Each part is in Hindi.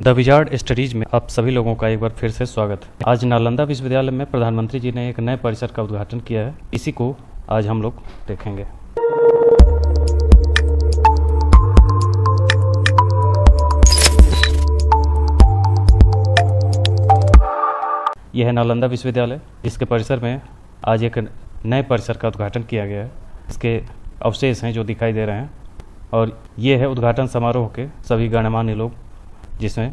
द विजार्ड स्टडीज में आप सभी लोगों का एक बार फिर से स्वागत है। आज नालंदा विश्वविद्यालय में प्रधानमंत्री जी ने एक नए परिसर का उद्घाटन किया है। इसी को आज हम लोग देखेंगे। यह है नालंदा विश्वविद्यालय, जिसके परिसर में आज एक नए परिसर का उद्घाटन किया गया है। इसके अवशेष हैं जो दिखाई दे रहे हैं, और ये है उद्घाटन समारोह के सभी गणमान्य लोग, जिसमें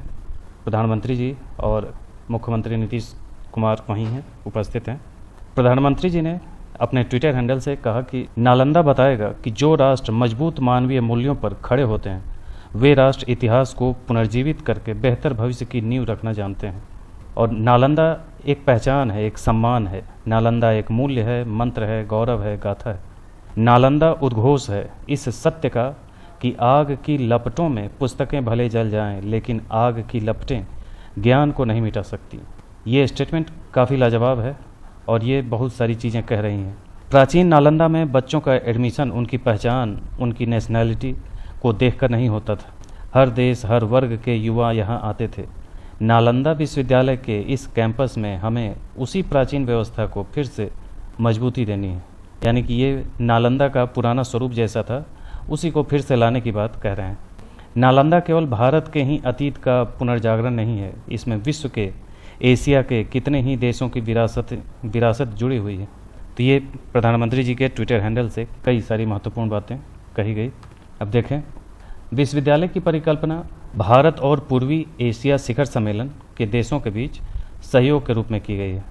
प्रधानमंत्री जी और मुख्यमंत्री नीतीश कुमार वहीं हैं, उपस्थित हैं। प्रधानमंत्री जी ने अपने ट्विटर हैंडल से कहा कि नालंदा बताएगा कि जो राष्ट्र मजबूत मानवीय मूल्यों पर खड़े होते हैं, वे राष्ट्र इतिहास को पुनर्जीवित करके बेहतर भविष्य की नींव रखना जानते हैं। और नालंदा एक पहचान है, एक सम्मान है। नालंदा एक मूल्य है, मंत्र है, गौरव है, गाथा है। नालंदा उद्घोष है इस सत्य का कि आग की लपटों में पुस्तकें भले जल जाएं, लेकिन आग की लपटें ज्ञान को नहीं मिटा सकती। ये स्टेटमेंट काफ़ी लाजवाब है और ये बहुत सारी चीज़ें कह रही हैं। प्राचीन नालंदा में बच्चों का एडमिशन उनकी पहचान, उनकी नेशनैलिटी को देखकर नहीं होता था। हर देश, हर वर्ग के युवा यहाँ आते थे। नालंदा विश्वविद्यालय के इस कैंपस में हमें उसी प्राचीन व्यवस्था को फिर से मजबूती देनी है। यानी कि ये नालंदा का पुराना स्वरूप जैसा था, उसी को फिर से लाने की बात कह रहे हैं। नालंदा केवल भारत के ही अतीत का पुनर्जागरण नहीं है, इसमें विश्व के, एशिया के कितने ही देशों की विरासत जुड़ी हुई है। तो ये प्रधानमंत्री जी के ट्विटर हैंडल से कई सारी महत्वपूर्ण बातें कही गई। अब देखें, विश्वविद्यालय की परिकल्पना भारत और पूर्वी एशिया शिखर सम्मेलन के देशों के बीच सहयोग के रूप में की गई है।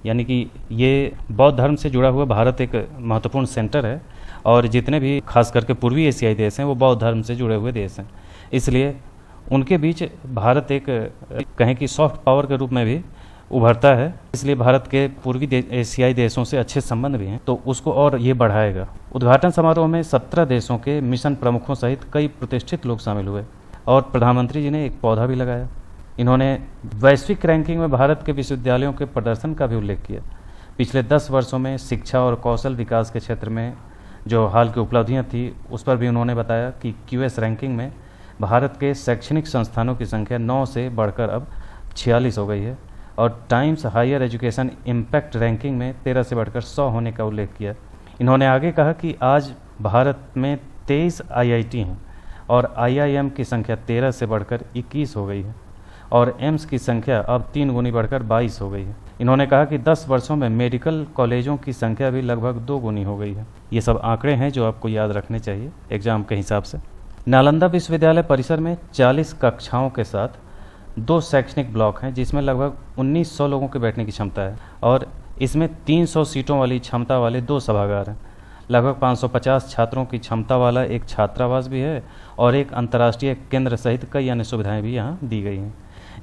यानी कि ये बौद्ध धर्म से जुड़ा हुआ भारत एक महत्वपूर्ण सेंटर है, और जितने भी खास करके पूर्वी एशियाई देश हैं वो बौद्ध धर्म से जुड़े हुए देश हैं। इसलिए उनके बीच भारत एक कहें कि सॉफ्ट पावर के रूप में भी उभरता है। इसलिए भारत के पूर्वी एशियाई देशों से अच्छे संबंध भी हैं, तो उसको और ये बढ़ाएगा। उद्घाटन समारोह में 17 देशों के मिशन प्रमुखों सहित कई प्रतिष्ठित लोग शामिल हुए, और प्रधानमंत्री जी ने एक पौधा भी लगाया। इन्होंने वैश्विक रैंकिंग में भारत के विश्वविद्यालयों के प्रदर्शन का भी उल्लेख किया। पिछले 10 वर्षों में शिक्षा और कौशल विकास के क्षेत्र में जो हाल की उपलब्धियां थी, उस पर भी उन्होंने बताया कि क्यूएस रैंकिंग में भारत के शैक्षणिक संस्थानों की संख्या 9 से बढ़कर अब 46 हो गई है, और Times higher education impact ranking में 13 से बढ़कर 100 होने का उल्लेख किया। इन्होंने आगे कहा कि आज भारत में 23 आईआईटी हैं, और आईआईएम की संख्या 13 से बढ़कर 21 हो गई है, और एम्स की संख्या अब 3 गुनी बढ़कर 22 हो गई है। इन्होंने कहा कि 10 वर्षों में मेडिकल कॉलेजों की संख्या भी लगभग 2 गुनी हो गई है। ये सब आंकड़े हैं जो आपको याद रखने चाहिए एग्जाम के हिसाब से। नालंदा विश्वविद्यालय परिसर में 40 कक्षाओं के साथ 2 शैक्षणिक ब्लॉक हैं, जिसमें लगभग 1900 लोगों के बैठने की क्षमता है, और इसमें 300 सीटों वाली क्षमता वाले 2 सभागार हैं। लगभग 550 छात्रों की क्षमता वाला एक छात्रावास भी है, और एक अंतर्राष्ट्रीय केंद्र सहित कई अन्य सुविधाएं भी यहाँ दी गई हैं।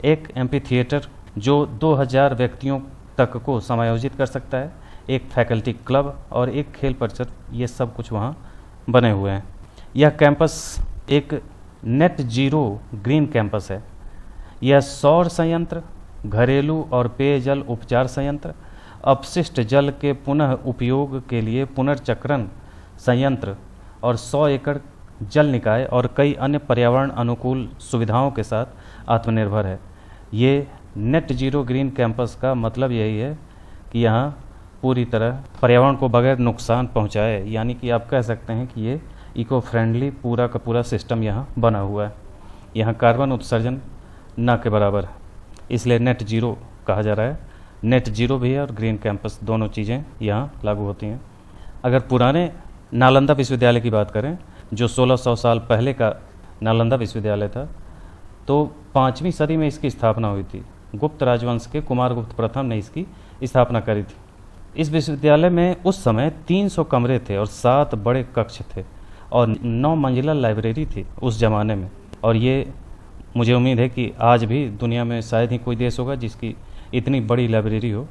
एक एम्पी थिएटर जो 2000 व्यक्तियों तक को समायोजित कर सकता है, एक फैकल्टी क्लब और एक खेल परिसर, ये सब कुछ वहाँ बने हुए हैं। यह कैंपस एक नेट जीरो ग्रीन कैंपस है। यह सौर संयंत्र, घरेलू और पेयजल उपचार संयंत्र, अपशिष्ट जल के पुनः उपयोग के लिए पुनर्चक्रण संयंत्र और 100 एकड़ जल निकाय और कई अन्य पर्यावरण अनुकूल सुविधाओं के साथ आत्मनिर्भर है। ये नेट जीरो ग्रीन कैंपस का मतलब यही है कि यहाँ पूरी तरह पर्यावरण को बगैर नुकसान पहुँचाए, यानी कि आप कह सकते हैं कि ये इको फ्रेंडली पूरा का पूरा सिस्टम यहाँ बना हुआ है। यहाँ कार्बन उत्सर्जन ना के बराबर है, इसलिए नेट जीरो कहा जा रहा है। नेट जीरो भी है और ग्रीन कैंपस, दोनों चीज़ें यहाँ लागू होती हैं। अगर पुराने नालंदा विश्वविद्यालय की बात करें, जो 1600 साल पहले का नालंदा विश्वविद्यालय था, तो 5वीं सदी में इसकी स्थापना हुई थी। गुप्त राजवंश के कुमारगुप्त प्रथम ने इसकी स्थापना करी थी। इस विश्वविद्यालय में उस समय 300 कमरे थे और 7 बड़े कक्ष थे, और 9 मंजिला लाइब्रेरी थी उस ज़माने में। और ये मुझे उम्मीद है कि आज भी दुनिया में शायद ही कोई देश होगा जिसकी इतनी बड़ी लाइब्रेरी हो।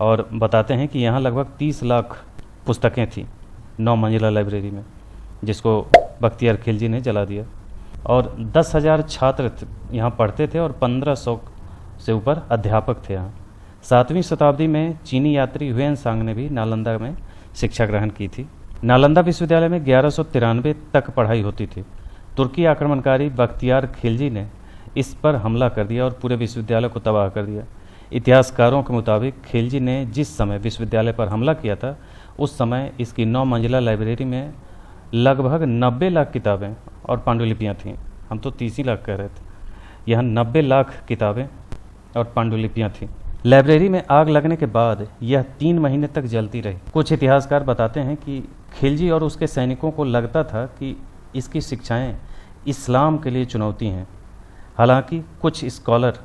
और बताते हैं कि यहाँ लगभग 30 लाख पुस्तकें थीं 9 मंजिला लाइब्रेरी में, जिसको बख्तियार खिलजी ने जला दिया। और 10,000 छात्र यहाँ पढ़ते थे, और 1500 से ऊपर अध्यापक थे यहाँ। 7वीं शताब्दी में चीनी यात्री हुएनसांग ने भी नालंदा में शिक्षा ग्रहण की थी। नालंदा विश्वविद्यालय में 1193 तक पढ़ाई होती थी। तुर्की आक्रमणकारी बख्तियार खिलजी ने इस पर हमला कर दिया और पूरे विश्वविद्यालय को तबाह कर दिया। इतिहासकारों के मुताबिक खिलजी ने जिस समय विश्वविद्यालय पर हमला किया था उस समय इसकी 9 मंजिला लाइब्रेरी में लगभग 90 लाख किताबें और पांडुलिपियाँ थीं। हम तो 30 ही लाख कह रहे थे, यहाँ 90 लाख किताबें और पांडुलिपियाँ थीं। लाइब्रेरी में आग लगने के बाद यह 3 महीने तक जलती रही। कुछ इतिहासकार बताते हैं कि खिलजी और उसके सैनिकों को लगता था कि इसकी शिक्षाएं इस्लाम के लिए चुनौती हैं। हालांकि कुछ स्कॉलर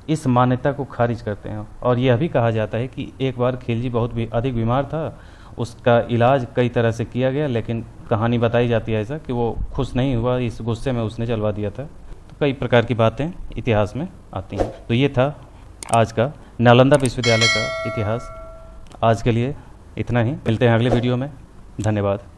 इस मान्यता को खारिज करते हैं और यह भी कहा जाता है कि एक बार खिलजी बहुत भी अधिक बीमार था, उसका इलाज कई तरह से किया गया, लेकिन कहानी बताई जाती है ऐसा कि वो खुश नहीं हुआ, इस गुस्से में उसने जलवा दिया था। तो कई प्रकार की बातें इतिहास में आती हैं। तो ये था आज का नालंदा विश्वविद्यालय का इतिहास। आज के लिए इतना ही, मिलते हैं अगले वीडियो में। धन्यवाद।